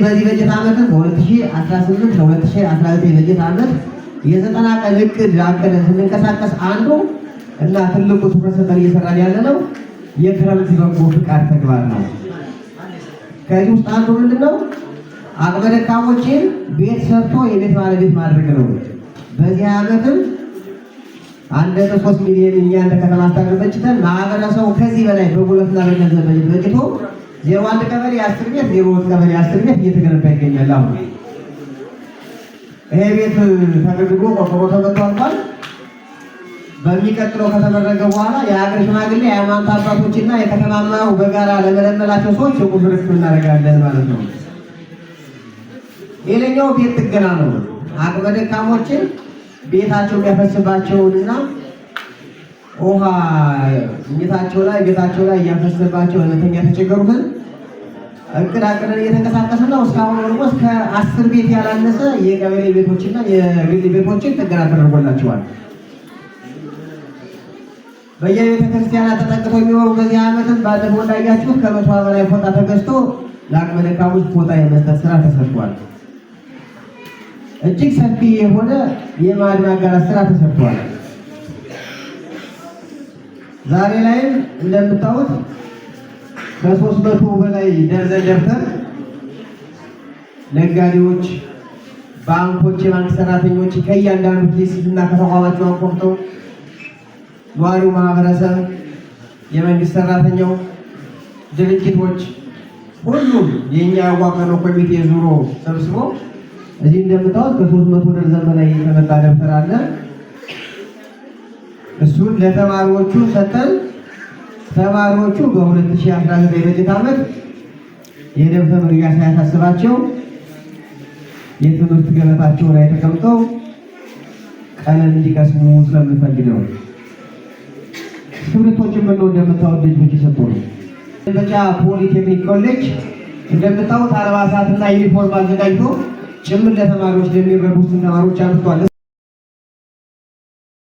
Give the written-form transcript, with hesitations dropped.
በዚህ በጀት ዓመት በ2018 ለ2019 በጀት ዓመት የ90 ቀን እቅድ አቅደን ስንንቀሳቀስ አንዱ እና ትልቁ ትኩረት ሰጥተን እየሰራን ያለነው የክረምት በጎ ፍቃድ ተግባር ነው። ከዚህ ውስጥ አንዱ ምንድነው? አቅመ ደካሞችን ቤት ሰርቶ የቤት ባለቤት ማድረግ ነው። በዚህ ዓመትም 1.3 ሚሊዮን እኛ እንደ ከተማ አስተዳደር በጅተን ማህበረሰቡ ከዚህ በላይ በጉልበትና በገንዘብ በጅቶ 01 ቀበሌ 10 ቤት 02 ቀበሌ 10 ቤት እየተገነባ ይገኛል። አሁን ይሄ ቤት ተገድጎ ቆርቆሮ ተመቷል። በሚቀጥለው ከተመረገ በኋላ የሀገር ሽማግሌ የሃይማኖት አባቶችና የከተማ አመራሩ በጋራ ለመለመላቸው ሰዎች የቁልፍ ርክክብ እናደርጋለን ማለት ነው። ሌላኛው ቤት ጥገና ነው። አቅመ ደካሞችን ቤታቸው የሚያፈስባቸውንና ውሃ ቤታቸው ላይ እያፈሰባቸው ለመተኛ ተቸገሩትን እቅድ አቅደን እየተንቀሳቀስን ነው። እስካሁን ደግሞ እስከ 10 ቤት ያላነሰ የቀበሌ ቤቶችና የግል ቤቶችን ጥገና ተደርጎላቸዋል። በየቤተ ክርስቲያናት ተጠቅተው የሚኖሩ በዚህ ዓመትም ባለፈው እንዳያችሁት ከ100 በላይ ፎጣ ተገዝቶ ለአቅመ ደካሞች ፎጣ የመስጠት ስራ ተሰርቷል። እጅግ ሰፊ የሆነ የማዕድ ማጋራት ስራ ተሰርቷል። ዛሬ ላይም እንደምታዩት ከ300 በላይ ደርዘን ደብተር ነጋዴዎች፣ ባንኮች፣ የባንክ ሰራተኞች ከእያንዳንዱ ኪስ እና ከተቋማቸው አንቆርጠው ነዋሪው ማህበረሰብ፣ የመንግስት ሰራተኛው፣ ድርጅቶች ሁሉም የኛ ያዋቀረው ኮሚቴ ዙሮ ሰብስቦ እዚህ እንደምታዩት ከ300 ደርዘን በላይ የተመጣ ደብተር አለ። እሱን ለተማሪዎቹ ሰጠን። ተማሪዎቹ በ2019 በጀት ዓመት የደብተር መግዣ ሳያሳስባቸው የትምህርት ገበታቸው ላይ ተቀምጠው ቀለም እንዲቀስሙ ስለምንፈልግ ነው። ትምህርቶችን ምን እንደምታዩት ልጆች ይሰጡ ነው። በጫ ፖሊቴክኒክ ኮሌጅ እንደምታዩት አልባሳትና ዩኒፎርም አዘጋጅቶ ጭምር ለተማሪዎች ለሚረዱት ተማሪዎች አምጥቷል።